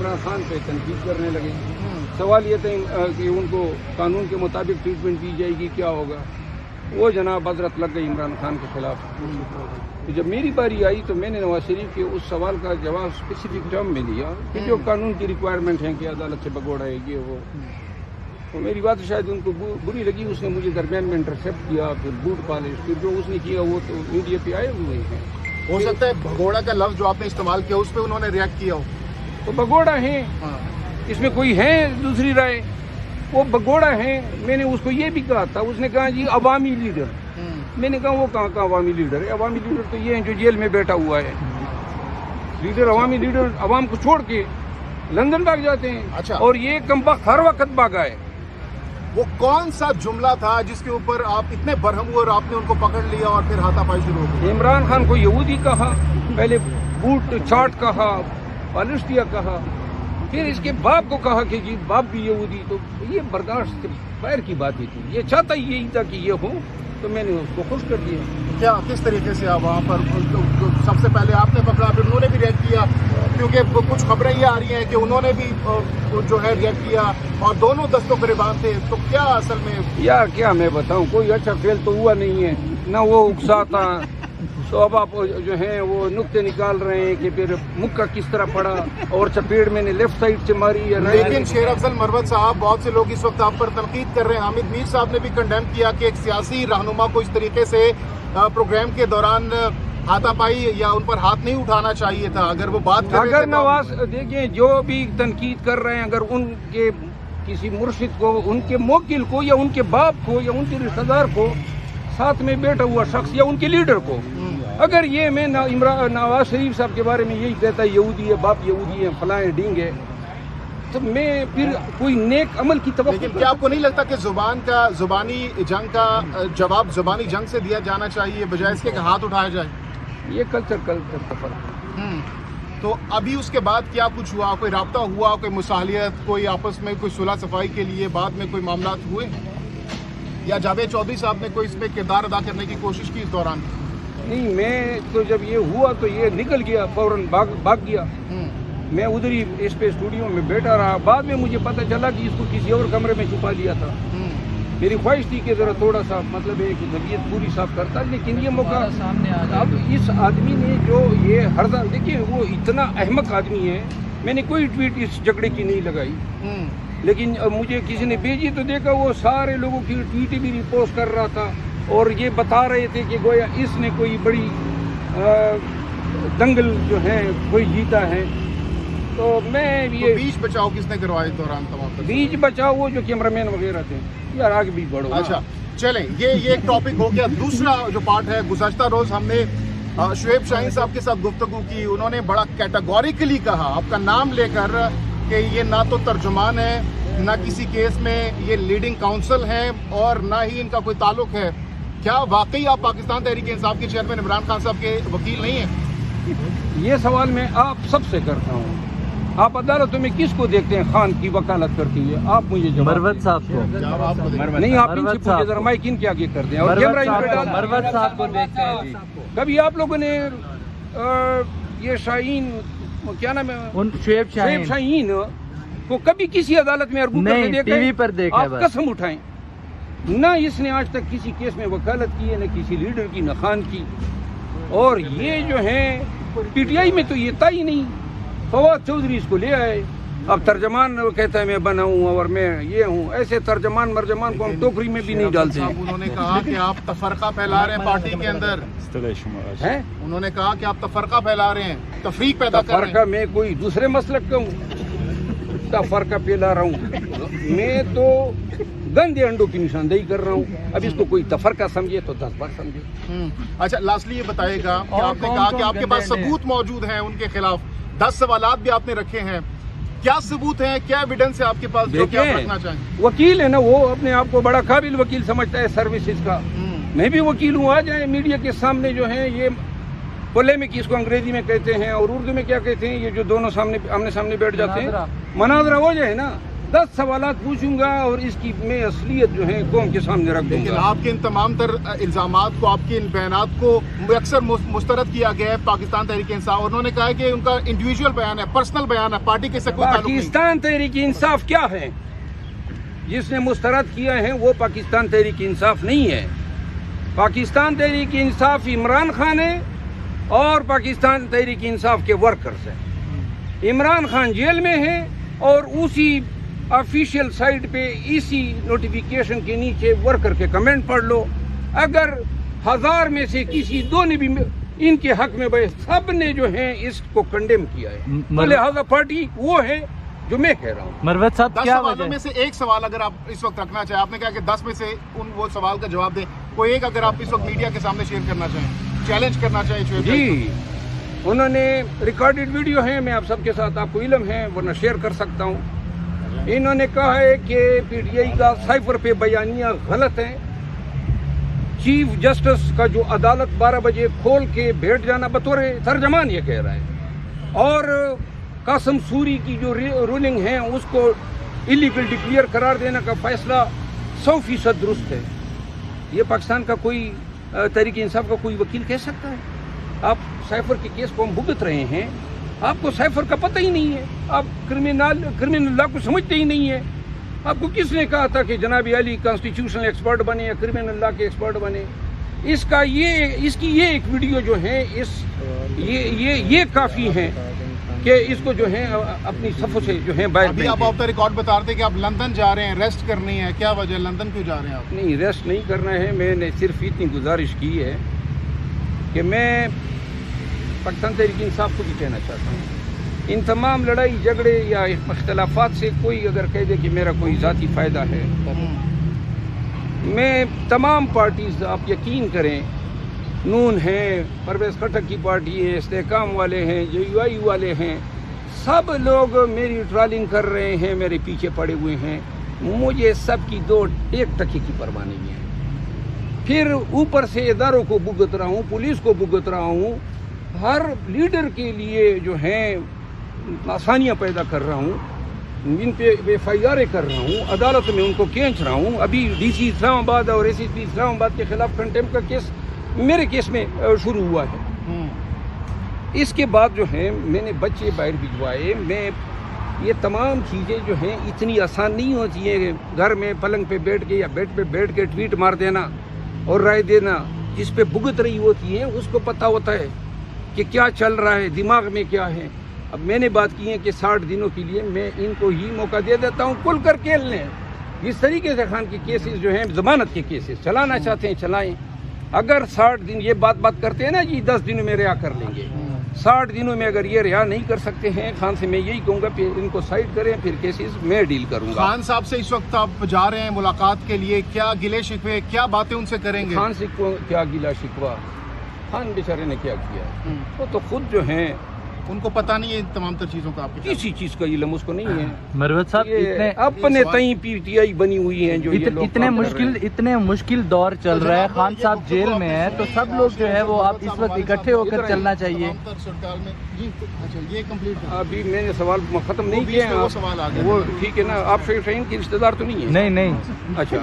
عمران خان پہ تنقید کرنے لگے. سوال یہ تھا کہ ان کو قانون کے مطابق ٹریٹمنٹ دی جائے گی, کیا ہوگا. وہ جناب حضرت لگ گئی عمران خان کے خلاف. جب میری باری آئی تو میں نے نواز شریف کے اس سوال کا جواب اسپیسیفک ٹرم میں دیا کہ جو قانون کی ریکوائرمنٹ ہے کہ عدالت سے بگوڑا ہے یہ وہ. تو میری بات شاید ان کو بری لگی. اس نے مجھے درمیان میں انٹرسیپٹ کیا, پھر بوٹ پالش, پھر جو اس نے کیا وہ تو میڈیا پہ آئے ہوئے ہیں. ہو سکتا ہے بھگوڑا کا لفظ جو آپ نے استعمال کیا اس پہ انہوں نے ریئیکٹ کیا ہو. تو بگوڑا ہیں, اس میں کوئی ہے دوسری رائے. وہ بگوڑا ہیں. میں نے اس کو یہ بھی کہا تھا, اس نے کہا جی عوامی لیڈر. میں نے کہا وہ کہاں کا عوامی لیڈر ہے. عوامی لیڈر تو یہ ہے جو جیل میں بیٹھا ہوا ہے. لیڈر عوامی لیڈر عوام کو چھوڑ کے لندن بھاگ جاتے ہیں. اچھا. اور یہ کمبخت ہر وقت بھاگا ہے. وہ کون سا جملہ تھا جس کے اوپر آپ اتنے برہم ہوئے اور آپ نے ان کو پکڑ لیا اور پھر ہاتھا پائی شروع ہو گئی؟ عمران خان کو یہودی کہا, پہلے بوٹ چاٹ کہا, پالسٹیا کہا, پھر اس کے باپ کو کہا کہ جی باپ بھی یہودی. تو یہ برداشت باہر کی بات ہی تھی. یہ چاہتا ہی یہی تھا کہ یہ ہو, تو میں نے اس کو خوش کر دیا. کیا کس طریقے سے آپ وہاں پر سب سے پہلے آپ نے پکڑا, پھر انہوں نے بھی ریئیکٹ کیا, کیونکہ کچھ خبریں یہ آ رہی ہیں کہ انہوں نے بھی جو ہے ریئیکٹ کیا اور دونوں دستوں گریبان تھے. تو کیا اصل میں یار کیا میں بتاؤں, کوئی اچھا فیل تو ہوا نہیں ہے نہ. وہ اکساتا تو اب آپ جو ہیں وہ نقطے نکال رہے ہیں کہ پھر مکہ کس طرح پڑا اور چپیڑ میں نے لیفٹ سائڈ سے ماری یا رائٹ. لیکن شیر افضل مروت صاحب, بہت سے لوگ اس وقت آپ پر تنقید کر رہے ہیں. حامد میر صاحب نے بھی کنڈیم کیا کہ ایک سیاسی رہنما کو اس طریقے سے پروگرام کے دوران ہاتھا پائی یا ان پر ہاتھ نہیں اٹھانا چاہیے تھا. اگر وہ بات کر اگر نواز دیکھیں جو بھی تنقید کر رہے ہیں, اگر ان کے کسی مرشد کو, ان کے موکل کو یا ان کے باپ کو یا ان کے رشتہ دار کو, ساتھ میں بیٹھا ہوا شخص یا ان کے لیڈر کو, اگر یہ میں نواز شریف صاحب کے بارے میں یہی کہتا ہے یہودی ہے, باپ یہودی ہے, فلاں ڈینگ ہے, تو میں پھر کوئی نیک عمل کی توقع. لیکن کیا آپ کو نہیں لگتا کہ زبانی جنگ کا جواب زبانی جنگ سے دیا جانا چاہیے بجائے اس کے کہ ہاتھ اٹھایا جائے؟ یہ کلچر کا فرق. تو ابھی اس کے بعد کیا کچھ ہوا؟ کوئی رابطہ ہوا, کوئی مصالحت, کوئی آپس میں کوئی صلح صفائی کے لیے بعد میں کوئی معاملات ہوئے, یا جاوید چودھری صاحب نے کوئی اس میں کردار ادا کرنے کی کوشش کی اس دوران؟ نہیں, میں تو جب یہ ہوا تو یہ نکل گیا, فوراً بھاگ گیا. میں ادھر ہی اس پہ اسٹوڈیو میں بیٹھا رہا. بعد میں مجھے پتہ چلا کہ اس کو کسی اور کمرے میں چھپا لیا تھا. میری خواہش تھی کہ ذرا تھوڑا سا مطلب ہے کہ طبیعت پوری صاف کرتا, لیکن یہ موقع اب اس آدمی نے جو یہ ہر دیکھیے وہ اتنا احمق آدمی ہے. میں نے کوئی ٹویٹ اس جھگڑے کی نہیں لگائی, لیکن مجھے کسی نے بھیجی تو دیکھا وہ سارے لوگوں کی ٹویٹ بھی ریپوسٹ کر رہا تھا اور یہ بتا رہے تھے کہ گویا اس نے کوئی بڑی دنگل جو ہے کوئی جیتا ہے. تو میں یہ بیچ بچاؤ کس نے کروایا اس دوران؟ تمام بیچ بچاؤ وہ جو کیمرہ مین وغیرہ تھے. یار آگے بھی بڑھو. اچھا چلیں, یہ ایک ٹاپک ہو گیا. دوسرا جو پارٹ ہے, گزشتہ روز ہم نے شعیب شاہین صاحب کے ساتھ گفتگو کی. انہوں نے بڑا کیٹیگوریکلی کہا آپ کا نام لے کر کہ یہ نہ تو ترجمان ہے, نہ کسی کیس میں یہ لیڈنگ کاؤنسل ہیں, اور نہ ہی ان کا کوئی تعلق ہے. کیا واقعی آپ پاکستان تحریک انصاف کے چیئرمین عمران خان صاحب کے وکیل نہیں ہیں؟ یہ سوال میں آپ سب سے کرتا ہوں. آپ عدالتوں میں کس کو دیکھتے ہیں خان کی وکالت کرتی ہے؟ آپ مجھے جواب. مروت صاحب کو نہیں, آپ ان سے پوچھیں ذرا, مائک ان کے آگے کر دیں اور کیمرہ ان پہ ڈال. مروت صاحب کو دیکھتے ہیں جی. کبھی آپ لوگوں نے یہ شاہین کیا نام ہے, شعیب شاہین کو کبھی کسی عدالت میں ارگو کرتے دیکھا؟ ٹی وی پر دیکھا. آپ قسم اٹھائیں, نہ اس نے آج تک کسی کیس میں وکالت کی ہے, نہ کسی لیڈر کی, نہ خان کی. اور یہ جو ہیں پی ٹی آئی میں تو یہ تھا ہی نہیں. فواد چودھری اس کو لے آئے. اب ترجمان وہ کہتا ہے میں بنا ہوں اور میں یہ ہوں. ایسے ترجمان مرجمان کو ہم ٹوکری میں بھی نہیں ڈالتے ہیں. انہوں نے کہا کہ آپ تفرقہ پھیلا رہے ہیں پارٹی کے اندر. انہوں نے کہا کہ آپ تفرقہ پھیلا رہے ہیں, تفریق پیدا کر رہے ہیں. تفرقہ میں کوئی دوسرے مسلک کا ہوں تفرقہ پھیلا رہا ہوں؟ میں تو گندے انڈوں کی نشاندہی کر رہا ہوں. اب اس کو کوئی تفرقہ سمجھے تو 10 بار سمجھے. اچھا لاسٹلی یہ بتائے گا کہ آپ نے کہا کہ آپ کے پاس ثبوت موجود ہیں ان کے خلاف, 10 سوالات بھی آپ نے رکھے ہیں. کیا ثبوت ہیں, کیا ایویڈنس ہے آپ کے پاس جو کہ آپ رکھنا چاہیں؟ وکیل ہے نا, وہ اپنے آپ کو بڑا قابل وکیل سمجھتا ہے سروسز کا. میں بھی وکیل ہوں. آ جائیں میڈیا کے سامنے, جو ہے یہ پولیمک اس کو انگریزی میں کہتے ہیں, اور اردو میں کیا کہتے ہیں, یہ جو دونوں آمنے سامنے بیٹھ جاتے ہیں, مناظرہ ہو جائے نا. 10 सवालात पूछूंगा और इसकी मैं असलियत जो है कौम के सामने रख लेकिन दूंगा। आपके इन तमाम तर इल्जामात को, आपके इन बयानात को अक्सर मुस्तरद किया गया है पाकिस्तान तहरीक इंसाफ। उन्होंने कहा है कि उनका इंडिविजुअल बयान है, पर्सनल बयान है, पार्टी के से कोई ताल्लुक नहीं। पाकिस्तान तहरीक इंसाफ क्या है? जिसने मुस्तरद किया है वो पाकिस्तान तहरीक इंसाफ नहीं है। पाकिस्तान तहरीक इंसाफ इमरान खान है और पाकिस्तान तहरीक इंसाफ के वर्कर्स हैं। इमरान खान जेल में है और उसी ऑफिशियल साइट पे इसी नोटिफिकेशन के नीचे वर्कर के कमेंट पढ़ लो। अगर 1000 में से किसी दो ने भी इनके हक में भाई सब ने जो है इसको कंडेम किया है, तो लिहाजा पार्टी वो है जो मैं कह रहा हूँ। मरवत साहब 10 क्या सवालों वजह में से एक सवाल अगर आप इस वक्त रखना चाहें, आपने कहा कि 10 में से वो सवाल का जवाब दें, कोई एक अगर आप इस वक्त मीडिया के सामने शेयर करना चाहें, चैलेंज करना चाहें शुएब जी, भाई। उन्होंने रिकॉर्डेड वीडियो है, मैं आप सबके साथ, आपको इल्म है वरना शेयर कर सकता हूँ। इन्होंने कहा है कि पीटीआई का साइफर पे बयानियाँ गलत हैं। चीफ जस्टिस का जो अदालत 12 बजे खोल के बैठ जाना बतौर तर्जमान ये कह रहा है, और कासम सूरी की जो रूलिंग है उसको इलीगल डिक्लेयर करार देने का फैसला 100% दुरुस्त है। ये पाकिस्तान का कोई तहरीक इंसाफ का कोई वकील कह सकता है? आप साइफर के केस को हम भुगत रहे हैं, आपको साइफर का पता ही नहीं है, आप क्रिमिनल लॉ को समझते ही नहीं है। आपको किसने कहा था कि जनाब अली कॉन्स्टिट्यूशनल एक्सपर्ट बने या क्रिमिनल लॉ के एक्सपर्ट बने? इसकी ये एक वीडियो जो है ये काफ़ी है कि इसको जो है अपनी सफ़ों से जो है बाहर। अभी आप ऑफ द रिकॉर्ड बता रहे थे कि आप लंदन जा रहे हैं, रेस्ट करनी है, क्या वजह, लंदन क्यों जा रहे हैं आप? नहीं, रेस्ट नहीं करना है, मैंने सिर्फ इतनी गुजारिश की है कि मैं पाकिस्तान तहरीक इंसाफ को भी कहना चाहता हूँ, इन तमाम लड़ाई झगड़े या इख्तलाफात से कोई अगर कह दे कि मेरा कोई ज़ाती फ़ायदा है, मैं तमाम पार्टीज़, आप यकीन करें, नून है, परवेज़ खट्टक की पार्टी है, इस्तेहकाम वाले हैं, JUI वाले हैं, सब लोग मेरी ट्रॉलिंग कर रहे हैं, मेरे पीछे पड़े हुए हैं। मुझे सब की एक टके की परवाह नहीं है। फिर ऊपर से इदारों को भुगत रहा हूँ, पुलिस को भुगत रहा हूँ, हर लीडर के लिए जो है आसानियाँ पैदा कर रहा हूँ, इन पे FIR कर रहा हूँ, अदालत में उनको खींच रहा हूँ। अभी DC इस्लामाबाद और SSP इस्लामाबाद के खिलाफ कंटेम्प्ट का केस मेरे केस में शुरू हुआ है। इसके बाद जो है मैंने बच्चे बाहर भिजवाए। मैं ये तमाम चीज़ें जो हैं इतनी आसान नहीं होती है, घर में पलंग पे बैठ के या बेड पे बैठ के ट्वीट मार देना और राय देना। जिस पे भुगत रही होती है उसको पता होता है कि क्या चल रहा है, दिमाग में क्या है। अब मैंने बात की है कि 60 दिनों के लिए मैं इनको ही मौका दे देता हूँ, खुल कर खेल लें। जिस तरीके से खान के केसेस जो हैं जमानत के केसेस चलाना चाहते हैं चलाएं। अगर 60 दिन ये बात करते हैं ना जी 10 दिनों में रिहा कर लेंगे, 60 दिनों में अगर ये रिहा नहीं कर सकते हैं खान से, मैं यही कहूँगा फिर इनको साइड करें, फिर केसेस मैं डील करूँगा। खान साहब से इस वक्त आप जा रहे हैं मुलाकात के लिए, क्या गिले शिकवे, क्या बातें उनसे करेंगे? खान से क्या गिला शिकवा, खान बेचारे ने क्या किया? वो तो खुद जो हैं उनको पता नहीं है इन तमाम तर चीज़ों का, आपके किसी चीज़ का इल्म उसको नहीं है। मरवत साहब ये अपने तई PTI बनी हुई हैं जो ये लोग इतने मुश्किल दौर चल रहा है, खान साहब जेल में है, तो सब लोग जो है वो आप इस वक्त इकट्ठे होकर चलना चाहिए। ये कंप्लीट, अभी मैंने सवाल खत्म नहीं किया है, सवाल आ गया वो ठीक है ना? आप शहीद शाहीन के रिश्तेदार तो नहीं है? नहीं। अच्छा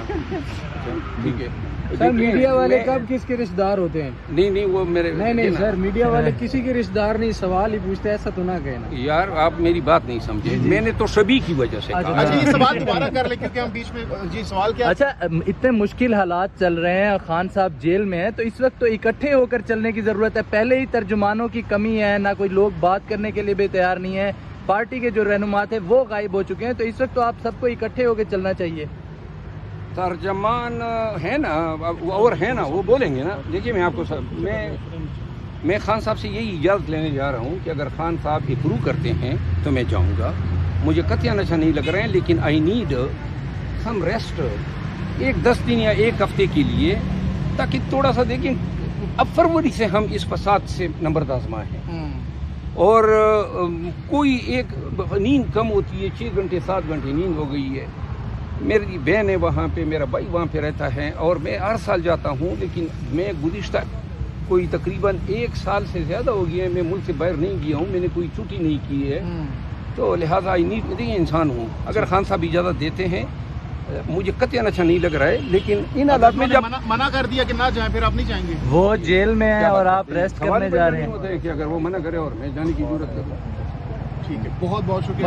ठीक है सर, मीडिया वाले कब किसके रिश्तेदार होते हैं? नहीं वो मेरे नहीं सर, मीडिया वाले किसी के रिश्तेदार नहीं, सवाल ही पूछते, ऐसा तो ना कहना यार। आप मेरी बात नहीं समझे, मैंने तो सभी की वजह से कहा। अच्छा, ये सवाल दोबारा कर ले क्योंकि हम बीच में, जी सवाल क्या? अच्छा, इतने मुश्किल हालात चल रहे हैं, खान साहब जेल में है, तो इस वक्त तो इकट्ठे होकर चलने की जरूरत है। पहले ही तर्जुमानों की कमी है, ना कोई लोग बात करने के लिए भी तैयार नहीं है, पार्टी के जो रहनुमा थे वो गायब हो चुके हैं, तो इस वक्त तो आप सबको इकट्ठे होकर चलना चाहिए। तर्जमान है ना और है ना, वो बोलेंगे ना। देखिए मैं आपको मैं खान साहब से यही इजाज़त लेने जा रहा हूँ कि अगर खान साहब अप्रूव करते हैं तो मैं जाऊँगा। मुझे कतई नशा नहीं लग रहे हैं, लेकिन आई नीड सम रेस्ट, एक 10 दिन या एक हफ्ते के लिए, ताकि थोड़ा सा देखें। अब फरवरी से हम इस फसाद से नंबरदाज़मा हैं और कोई एक नींद कम होती है, 6 घंटे 7 घंटे नींद हो गई है। मेरी बहन है वहाँ पे, मेरा भाई वहाँ पे रहता है और मैं हर साल जाता हूँ, लेकिन मैं गुज़िश्ता कोई तकरीबन 1 साल से ज़्यादा हो गया है मैं मुल्क से बाहर नहीं गया हूँ, मैंने कोई छुट्टी नहीं की है। तो लिहाजा नहीं इंसान हूँ। अगर खान साहब इजाज़त देते हैं, मुझे कतई अच्छा नहीं लग रहा है, लेकिन इन हालात में जब मना कर दिया कि ना जाएं, फिर आप नहीं जाएंगे? वो जेल में है और आप रेस्ट हमारे करने जा पर रहे नहीं हैं। होता है कि अगर वो मना करे और मैं जाने की जरूरत करूँ। ठीक है, बहुत बहुत शुक्रिया।